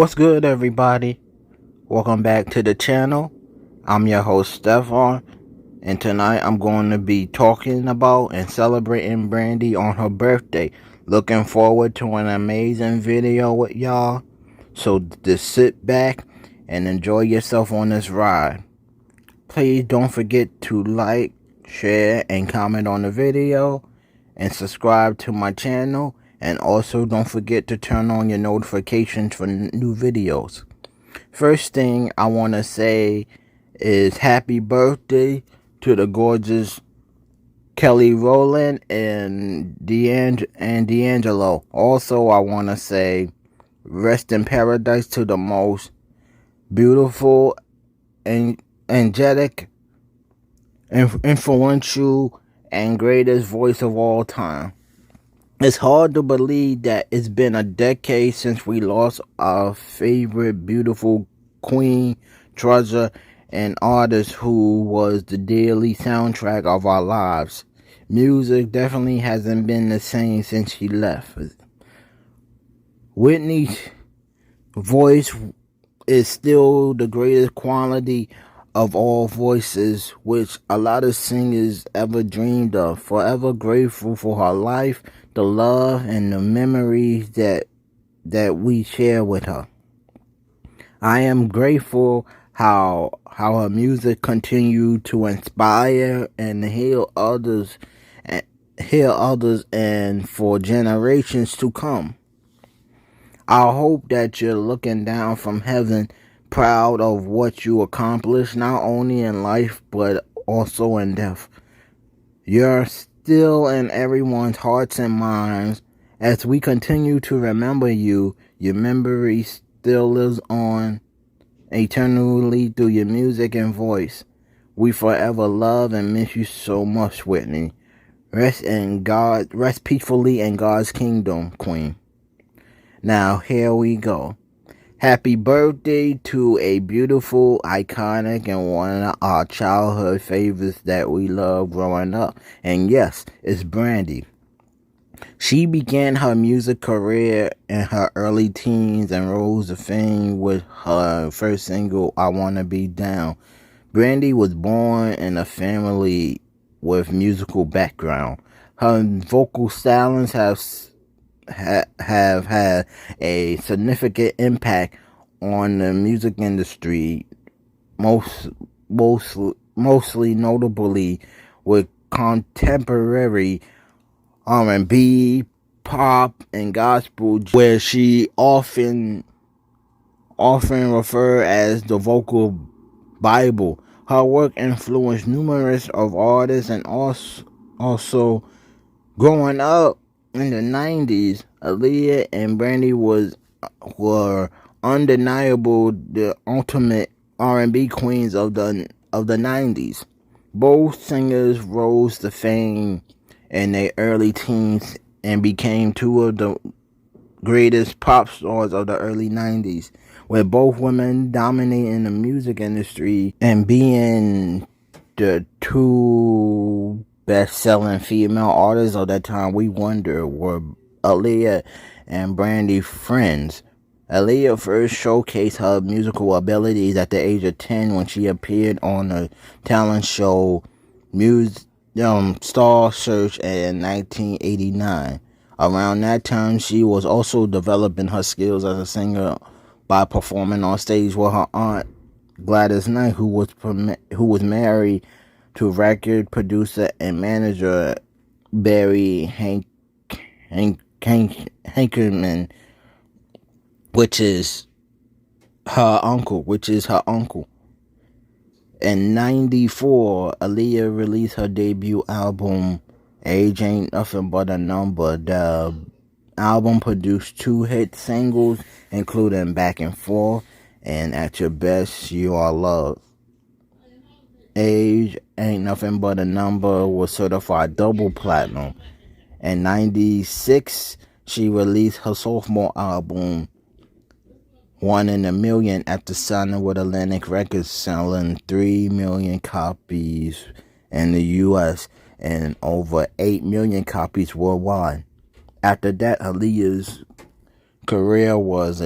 What's good, everybody? Welcome back to the channel. I'm your host, Stefan, and tonight I'm going to be talking about and celebrating Brandy on her birthday. Looking forward to an amazing video with y'all. So just sit back and enjoy yourself on this ride. Please don't forget to like, share, and comment on the video, and subscribe to my channel. And also don't forget to turn on your notifications for new videos. First thing I want to say is happy birthday to the gorgeous Kelly Rowland and D'Angelo. Also, I want to say rest in paradise to the most beautiful and angelic, influential, and greatest voice of all time. It's hard to believe that it's been a decade since we lost our favorite beautiful queen, treasure, and artist who was the daily soundtrack of our lives. Music definitely hasn't been the same since she left. Whitney's voice is still the greatest quality of all voices, which a lot of singers ever dreamed of. Forever grateful for her life, the love, and the memories that we share with her. I am grateful how her music continued to inspire and heal others, and for generations to come. I hope that you're looking down from heaven, proud of what you accomplished, not only in life, but also in death. You're still in everyone's hearts and minds. As we continue to remember you, your memory still lives on eternally through your music and voice. We forever love and miss you so much, Whitney. Rest peacefully in God's kingdom, Queen. Now, here we go. Happy birthday to a beautiful, iconic, and one of our childhood favorites that we loved growing up. And yes, it's Brandy. She began her music career in her early teens and rose to fame with her first single, I Wanna Be Down. Brandy was born in a family with musical background. Her vocal stylings have had a significant impact on the music industry, mostly notably with contemporary R&B, pop, and gospel, where she often referred as the vocal Bible. Her work influenced numerous of artists, and also growing up in the 90s, Aaliyah and Brandy were undeniable the ultimate R&B queens of the 90s. Both singers rose to fame in their early teens and became two of the greatest pop stars of the early 90s, with both women dominating the music industry and being the two best-selling female artists of that time. We wonder, were Aaliyah and Brandy friends? Aaliyah first showcased her musical abilities at the age of 10 when she appeared on the talent show Star Search in 1989. Around that time, she was also developing her skills as a singer by performing on stage with her aunt Gladys Knight, who was married to record producer and manager Barry Hankerman, which is her uncle. In 94, Aaliyah released her debut album, Age Ain't Nothing But a Number. The album produced two hit singles, including Back and Forth and At Your Best, You Are Loved. Age Ain't Nothing But a Number was certified double platinum. In 96, she released her sophomore album, One in a Million, after signing with Atlantic Records, selling 3 million copies in the U.S. and over 8 million copies worldwide. After that, Aaliyah's career was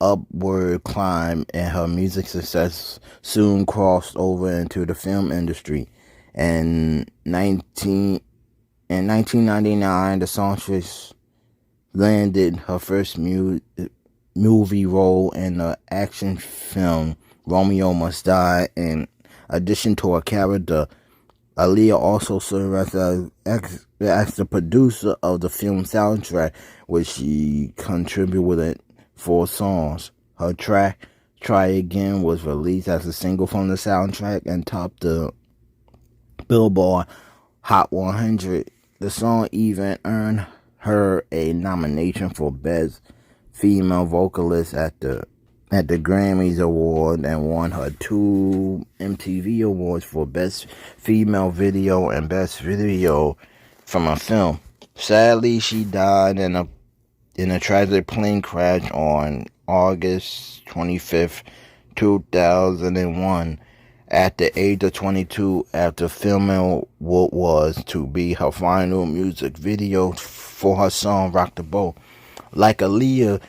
upward climb, and her music success soon crossed over into the film industry. And 1999, the songstress landed her first movie role in the action film Romeo Must Die. In addition to her character, Aaliyah also served as the producer of the film soundtrack, which she contributed 4 songs. Her track, Try Again, was released as a single from the soundtrack and topped the Billboard Hot 100. The song even earned her a nomination for Best Female Vocalist at the Grammys Award, and won her 2 MTV Awards for Best Female Video and Best Video from a Film. Sadly, she died in a tragic plane crash on August 25th, 2001, at the age of 22, after filming what was to be her final music video for her song Rock the Boat. Like Aaliyah,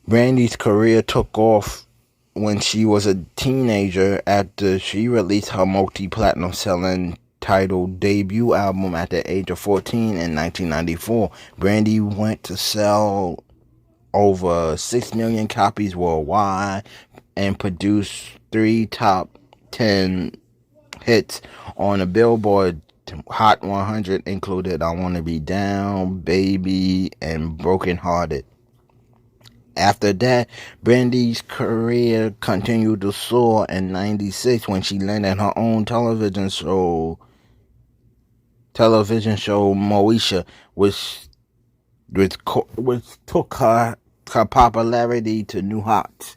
Brandy's career took off when she was a teenager after she released her multi-platinum selling titled debut album at the age of 14 in 1994. Brandy went to sell over 6 million copies worldwide and produced 3 top 10 hits on the Billboard Hot 100, included I Wanna Be Down, Baby, and Broken Hearted. After that, Brandy's career continued to soar in '96 when she landed her own television show Moesha, which took her popularity to new heights.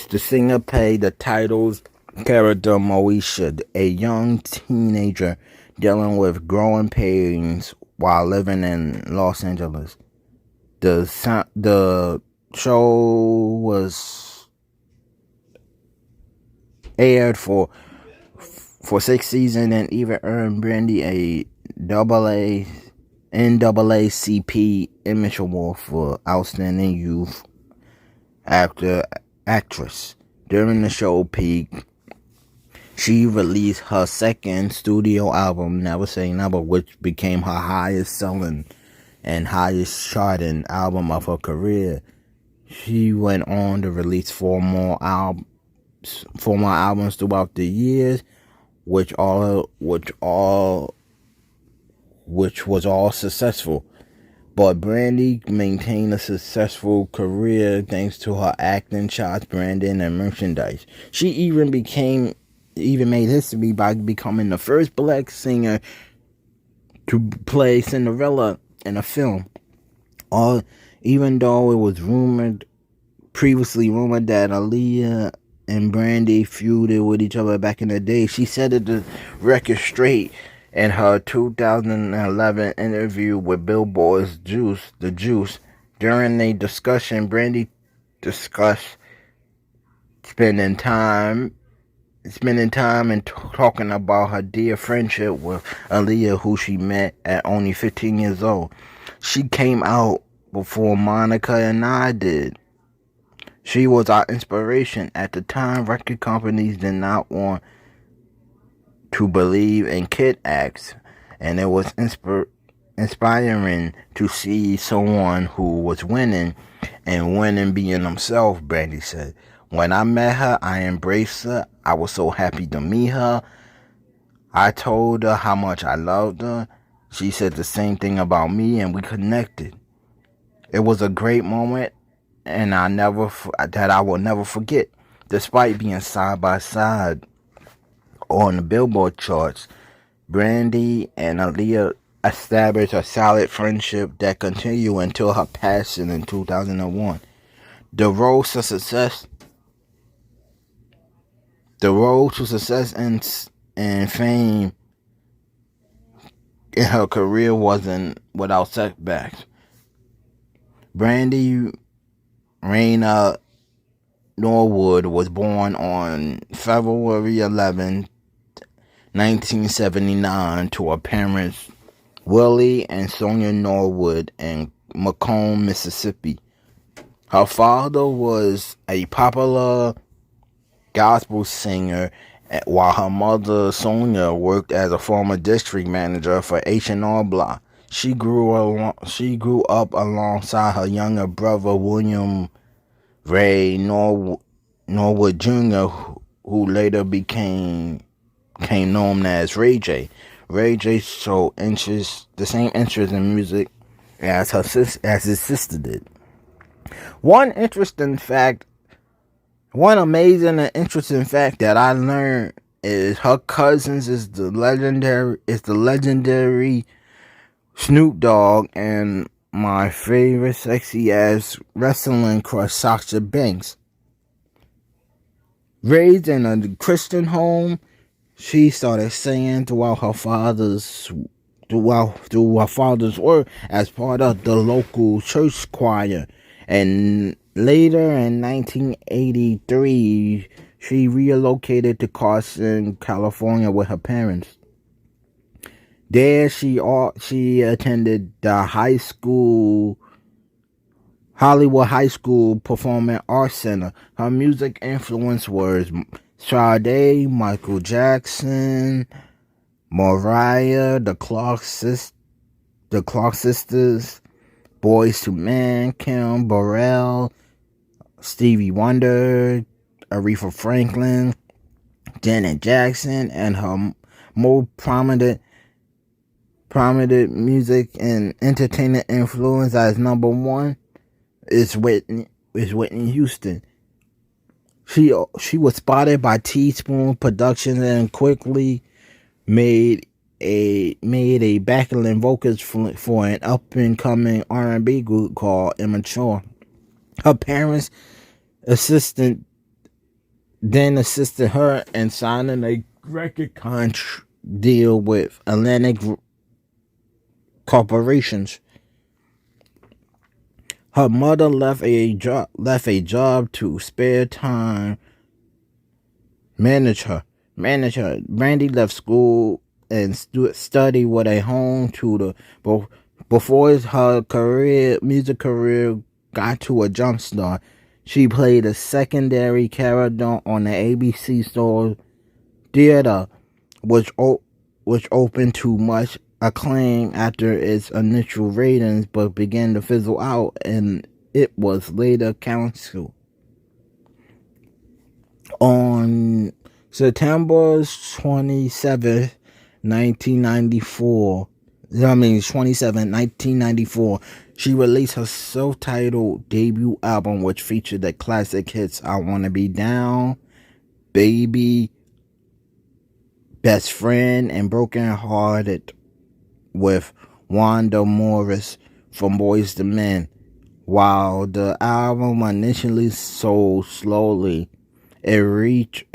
The singer played the title's character Moesha, a young teenager dealing with growing pains while living in Los Angeles. The show was aired for 6 seasons and even earned Brandy a NAACP Image Award for Outstanding Youth Actress. During the show peak, she released her second studio album, Never Say Never, which became her highest selling and highest charting album of her career. She went on to release 4 more albums throughout the years, which was all successful. But Brandy maintained a successful career thanks to her acting chops, branding, and merchandise. She even made history by becoming the first black singer to play Cinderella in a film. Even though it was previously rumored that Aaliyah and Brandy feuded with each other back in the day, she set the record straight in her 2011 interview with Billboard's The Juice. During a discussion, Brandy discussed spending time and talking about her dear friendship with Aaliyah, who she met at only 15 years old. She came out before Monica and I did. She was our inspiration. At the time, record companies did not want to believe in kid acts, and it was inspiring to see someone who was winning being themselves, Brandy said. When I met her, I embraced her. I was so happy to meet her. I told her how much I loved her. She said the same thing about me, and we connected. It was a great moment, and I will never forget. Despite being side by side on the Billboard charts, Brandy and Aaliyah established a solid friendship that continued until her passing in 2001. The road to success and fame in her career wasn't without setbacks. Brandy Raina Norwood was born on February 11, 1979, to her parents Willie and Sonia Norwood in Macomb, Mississippi. Her father was a popular gospel singer, while her mother, Sonia, worked as a former district manager for H&R Block. She grew up alongside her younger brother, William Ray Norwood Jr., who later became known as Ray J. Ray J showed the same interest in music as his sister did. One interesting fact, one amazing and interesting fact that I learned is her cousins is the legendary Snoop Dogg and my favorite sexy ass wrestling crush Sasha Banks. Raised in a Christian home, she started singing through her father's work as part of the local church choir. And later in 1983, she relocated to Carson, California with her parents. There she attended the Hollywood High School Performing Arts Center. Her music influence was Sade, Michael Jackson, Mariah, the Clark Sisters, Boyz II Men, Kim Burrell, Stevie Wonder, Aretha Franklin, Janet Jackson, and her more prominent music and entertainment influence as number one is Whitney Houston. She was spotted by Teaspoon Productions and quickly made a backing vocals for an up and coming R&B group called Immature. Her parents assisted her in signing a record contract deal with Atlantic Corporations. Her mother left a job to spare time manage her. Brandy left school and studied with a home tutor before her music career got to a jump start. She played a secondary character on the ABC Store Theater, which opened to much acclaim after its initial ratings, but began to fizzle out, and it was later canceled. On September 27th, 1994, she released her self-titled debut album, which featured the classic hits I Wanna Be Down, Baby, Best Friend, and Broken Hearted, with Wanda Morris from Boyz II Men. While the album initially sold slowly, it reached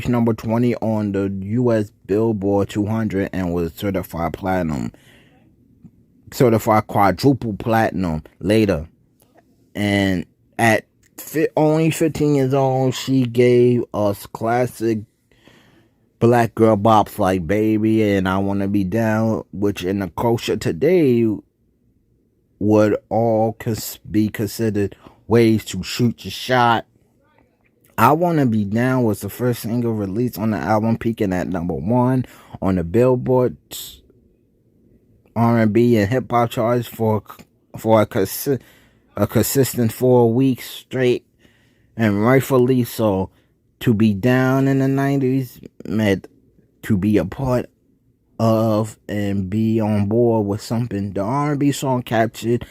number 20 on the U.S. Billboard 200 and was certified quadruple platinum later. And at only 15 years old, she gave us classic black girl bops like Baby and I Wanna Be Down, which in the culture today would all be considered ways to shoot your shot. I Wanna Be Down was the first single released on the album, peaking at number 1 on the Billboard R&B and hip hop charts for a consistent 4 weeks straight, and rightfully so. To be down in the 90s meant to be a part of and be on board with something. The R&B song captured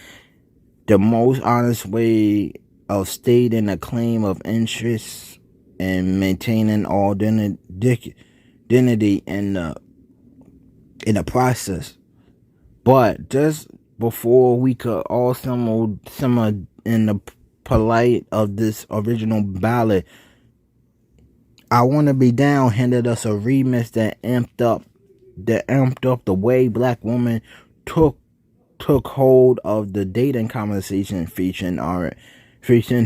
the most honest way of stating a claim of interest and maintaining all identity in the process. But just before we could all simmer in the polite of this original ballad, I Wanna Be Down handed us a remix that amped up the way black women took hold of the dating conversation, featuring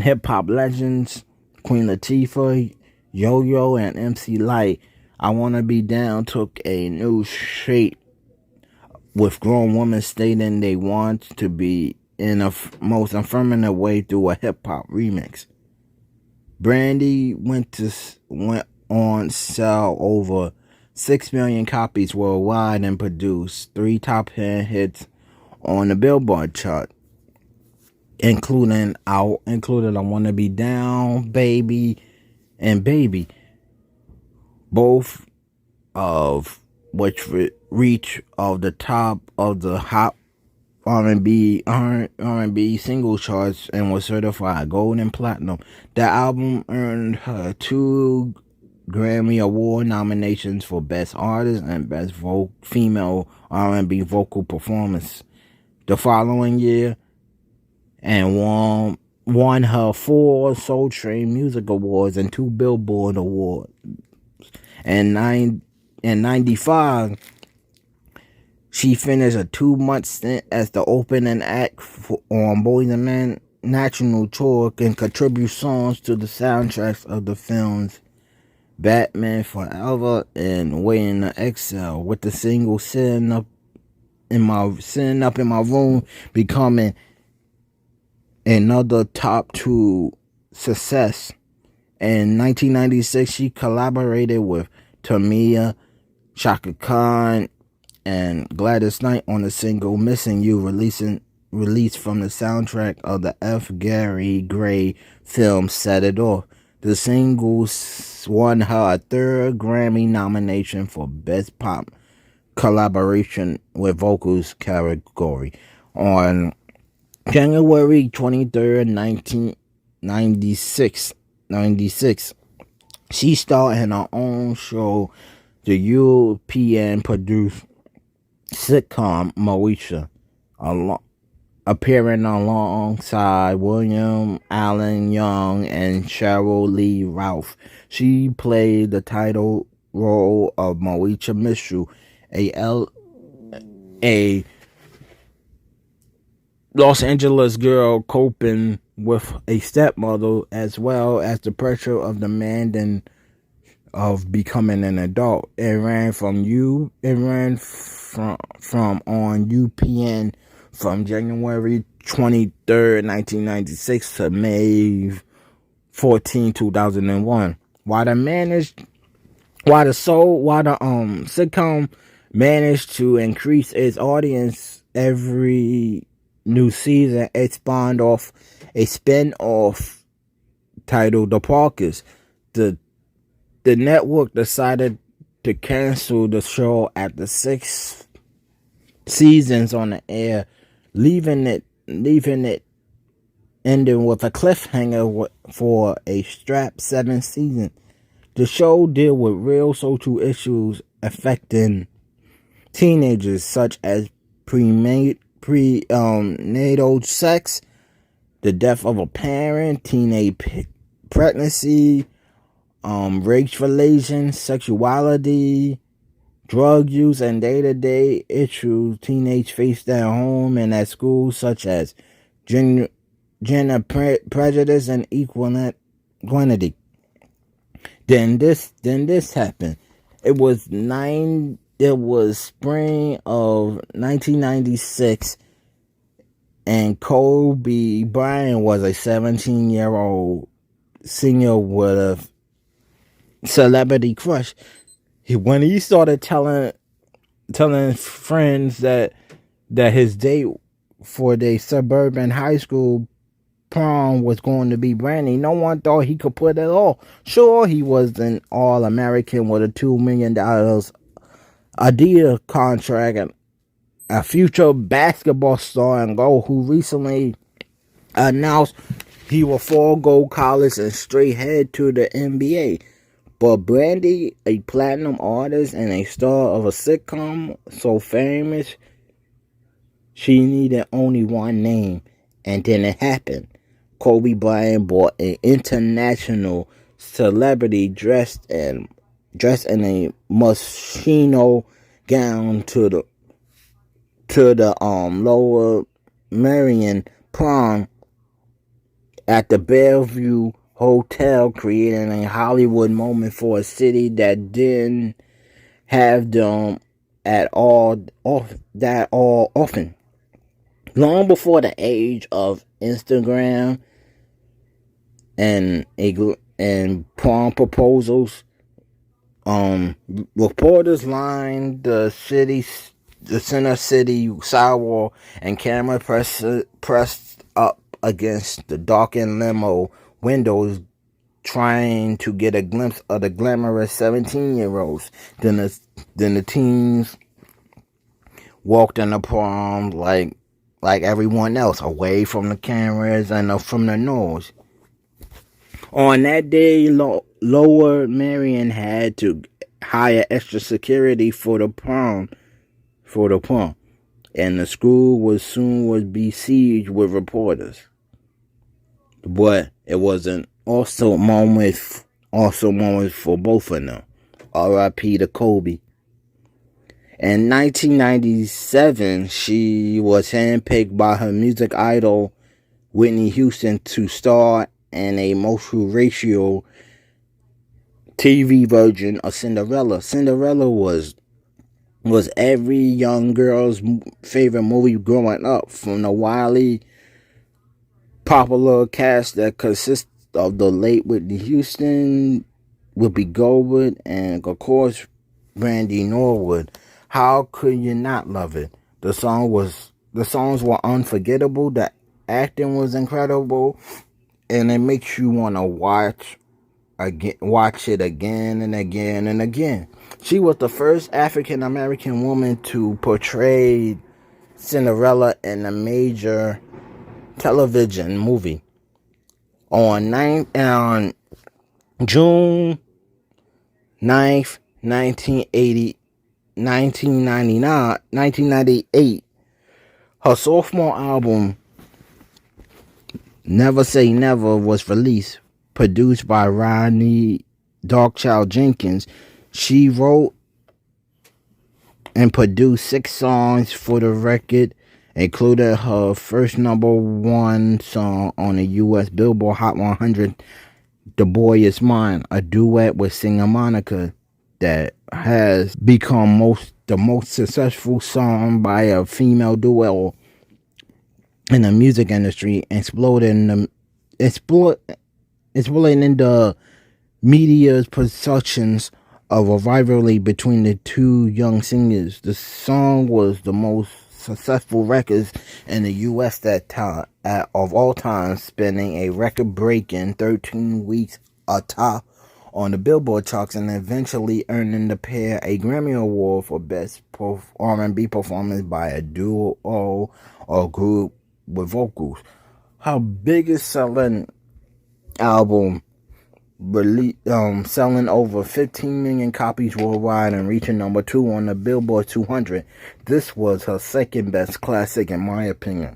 hip hop legends Queen Latifah, Yo-Yo, and MC Lyte. I Wanna Be Down took a new shape, with grown women stating they want to be in a most affirmative way through a hip hop remix. Brandy went on sell over 6 million copies worldwide and produced 3 top 10 hits on the Billboard chart, including I Wanna Be Down, Baby, and Baby, both of which reach of the top of the hot R&B single charts and was certified gold and platinum. The album earned her 2 Grammy Award nominations for Best Artist and Best Female R&B Vocal Performance the following year, and won her 4 Soul Train Music Awards and 2 Billboard Awards. In 95, she finished a 2-month stint as the opening act on Boyz II Men National Tour and contribute songs to the soundtracks of the films Batman Forever and Waiting to Exhale, with the single Sitting Up in My Room becoming another top 2 success. In 1996, she collaborated with Tamia, Chaka Khan, and Gladys Knight on the single Missing You, released from the soundtrack of the F. Gary Gray film Set It Off. The single won her a 3rd Grammy nomination for Best Pop Collaboration with Vocals category. On January 23rd, 1996, she starred in her own show, the European-produced sitcom Moesha, appearing alongside William Allen Young and Cheryl Lee Ralph. She played the title role of Moesha Mitchell, a Los Angeles girl coping with a stepmother, as well as the pressure of demanding of becoming an adult. It ran from on UPN from January 23rd, 1996 to May 14, 2001. While the sitcom managed to increase its audience every new season, it spawned off a spin-off titled The Parkers. The network decided to cancel the show after 6 seasons on the air, leaving it ending with a cliffhanger for a strapped 7th season. The show dealt with real social issues affecting teenagers, such as prenatal sex, the death of a parent, teenage pregnancy, race relations, sexuality, drug use, and day-to-day issues teenagers faced at home and at school, such as gender prejudice and equality. Then this happened. It was spring of 1996, and Kobe Bryant was a 17-year-old senior with a celebrity crush. When he started telling friends that his date for the suburban high school prom was going to be Brandy, no one thought he could put it all. Sure, he was an All-American with a $2 million Adidas contract and a future basketball star and goal who recently announced he will forego college and straight head to the NBA. But Brandy, a platinum artist and a star of a sitcom so famous, she needed only one name, and then it happened. Kobe Bryant brought an international celebrity dressed in a Moschino gown to the Lower Merion prom at the Bellevue Hotel, creating a Hollywood moment for a city that didn't have them at all often. Long before the age of Instagram and prom proposals, um, reporters lined the center city sidewalk, and camera pressed up against the darkened limo windows, trying to get a glimpse of the glamorous 17-year-olds. Then the teens walked in the prom like everyone else, away from the cameras and from the noise. On that day, Lower Marion had to hire extra security for the prom, and the school would be besieged with reporters. But it wasn't also moments for both of them. R.I.P. to Kobe. In 1997, she was handpicked by her music idol Whitney Houston to star in a multiracial TV version of Cinderella. Cinderella was every young girl's favorite movie growing up, from the wildly popular cast that consists of the late Whitney Houston, Whoopi Goldberg, and of course Brandy Norwood. How could you not love it? The songs were unforgettable. The acting was incredible, and it makes you want to watch it again and again and again. She was the first African American woman to portray Cinderella in a major television movie. On June 9th, 1998, her sophomore album, Never Say Never, was released. Produced by Ronnie Darkchild Jenkins, she wrote and produced 6 songs for the record, including her first #1 song on the U.S. Billboard Hot 100, The Boy Is Mine, a duet with singer Monica that has become the most successful song by a female duo in the music industry, exploding in the media's perceptions of a rivalry between the two young singers. The song was the most successful records in the U.S. of all time, spending a record-breaking 13 weeks atop on the Billboard charts, and eventually earning the pair a Grammy Award for Best R&B Performance by a Duo or Group with Vocals. Her biggest selling album, selling over 15 million copies worldwide and reaching #2 on the Billboard 200. This was her second best classic, in my opinion.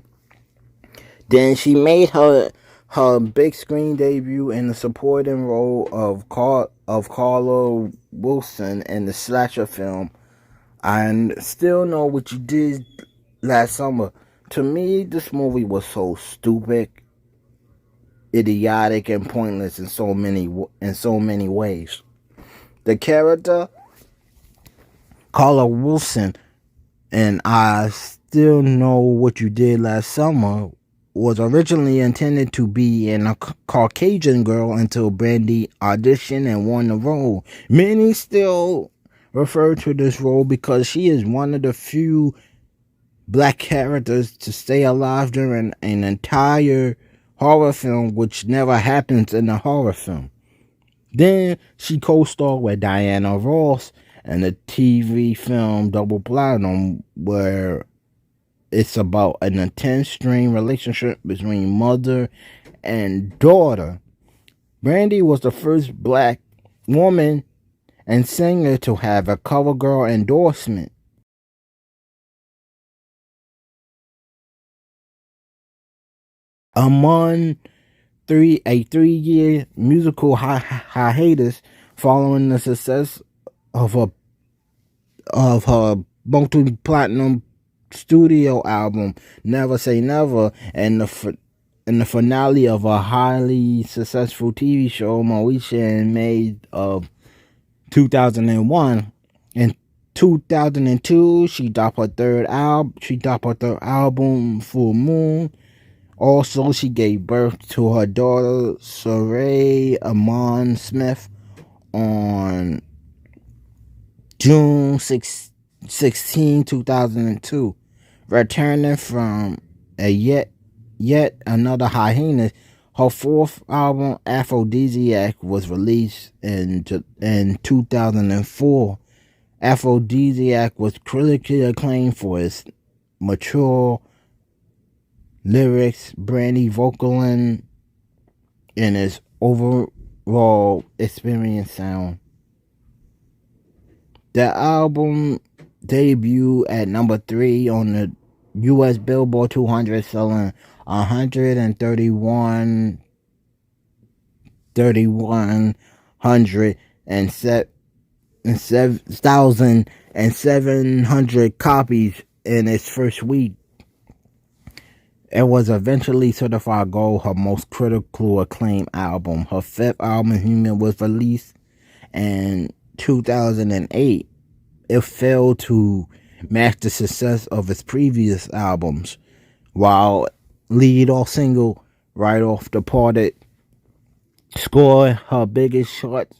Then she made her big screen debut in the supporting role of Carla Wilson in the slasher film I Still Know What You Did Last Summer. To me, this movie was so stupid, idiotic, and pointless in so many ways. The character Carla Wilson and I Still Know What You Did Last Summer was originally intended to be a Caucasian girl until Brandy auditioned and won the role. Many still refer to this role because she is one of the few black characters to stay alive during an entire horror film, which never happens in a horror film. Then she co-starred with Diana Ross in the TV film Double Platinum, where it's about an intense, strained relationship between mother and daughter. Brandy was the first black woman and singer to have a CoverGirl endorsement. Among a 3-year musical hiatus following the success of her multi-platinum studio album Never Say Never, and the finale of a highly successful TV show Moesha in May of 2001. In 2002, she dropped her third album, Full Moon. Also, she gave birth to her daughter, Saray Amon Smith, on June 16, 2002. Returning from a yet another hiatus, her fourth album, Aphrodisiac, was released in 2004. Aphrodisiac was critically acclaimed for its mature lyrics, Brandy vocaling, and its overall experience sound. The album debuted at number 3 on the U.S. Billboard 200, selling 1,700 copies in its first week. It was eventually certified gold, her most critically acclaimed album. Her fifth album, Human, was released in 2008. It failed to match the success of its previous albums, while lead-off single Right Off Departed scored her biggest chart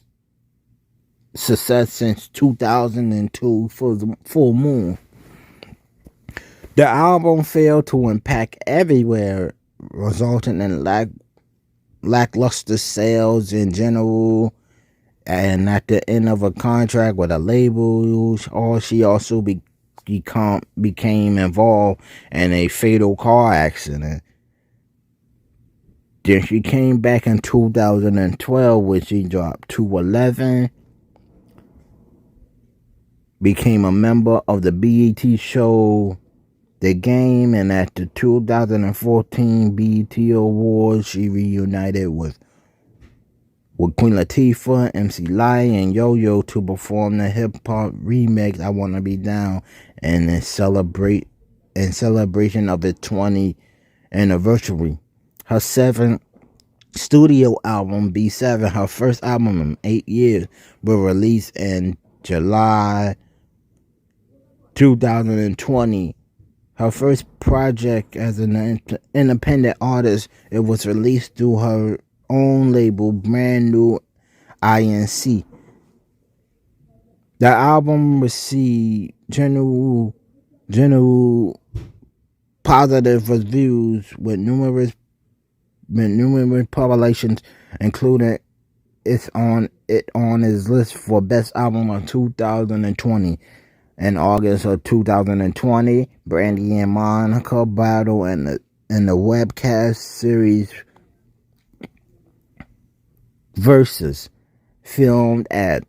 success since 2002 for the Full Moon. The album failed to impact everywhere, resulting in lackluster sales in general. And at the end of a contract with a label, she also became involved in a fatal car accident. Then she came back in 2012, when she dropped 211, became a member of the BET show The Game, and at the 2014 BET Awards, she reunited with Queen Latifah, MC Lyte, and Yo-Yo to perform the hip-hop remix I Wanna Be Down, and in celebration of its 20th anniversary. Her seventh studio album, B7, her first album in 8 years, was released in July 2020. Her first project as an independent artist, it was released through her own label, Brand New Inc. The album received general positive reviews, with numerous publications including it on its list for best album of 2020. In August of 2020, Brandy and Monica battle in the webcast series Versus, filmed at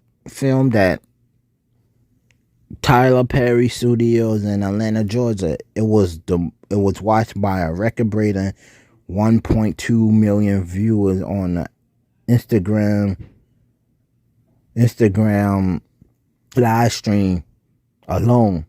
Tyler Perry Studios in Atlanta, Georgia. It was watched by a record-breaking 1.2 million viewers on the Instagram live stream alone.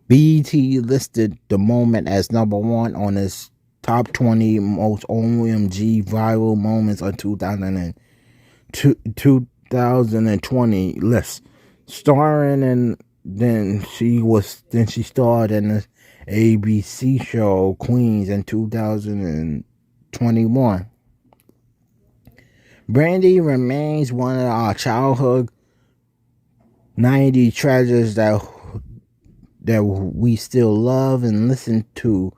BET listed the moment as number 1 on its top 20 most OMG viral moments of 2020 list. Starring, and then she starred in the ABC show Queens in 2021. Brandy remains one of our childhood 90s treasures that we still love and listen to.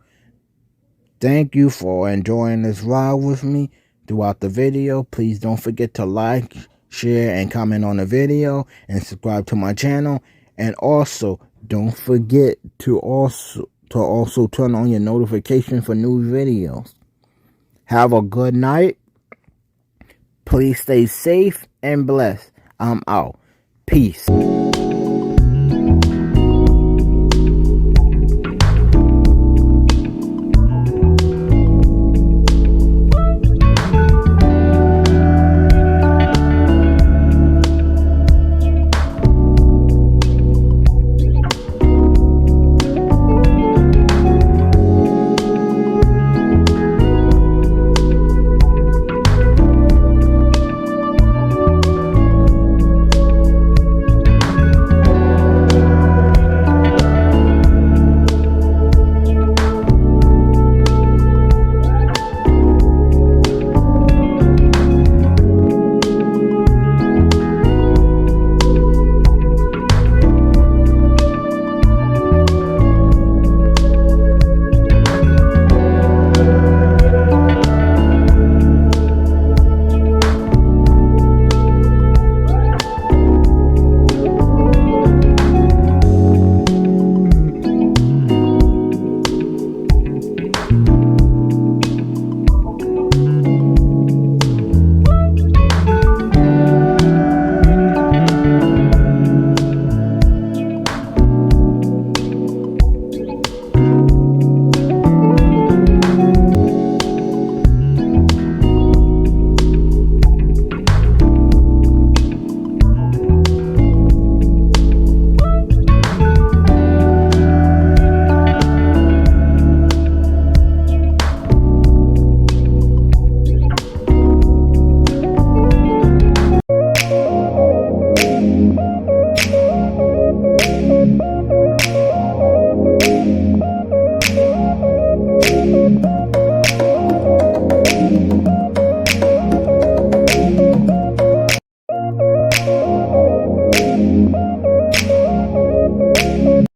Thank you for enjoying this ride with me throughout the video. Please don't forget to like, share, and comment on the video, and subscribe to my channel. And also, don't forget to also turn on your notification for new videos. Have a good night. Please stay safe and blessed. I'm out. Peace.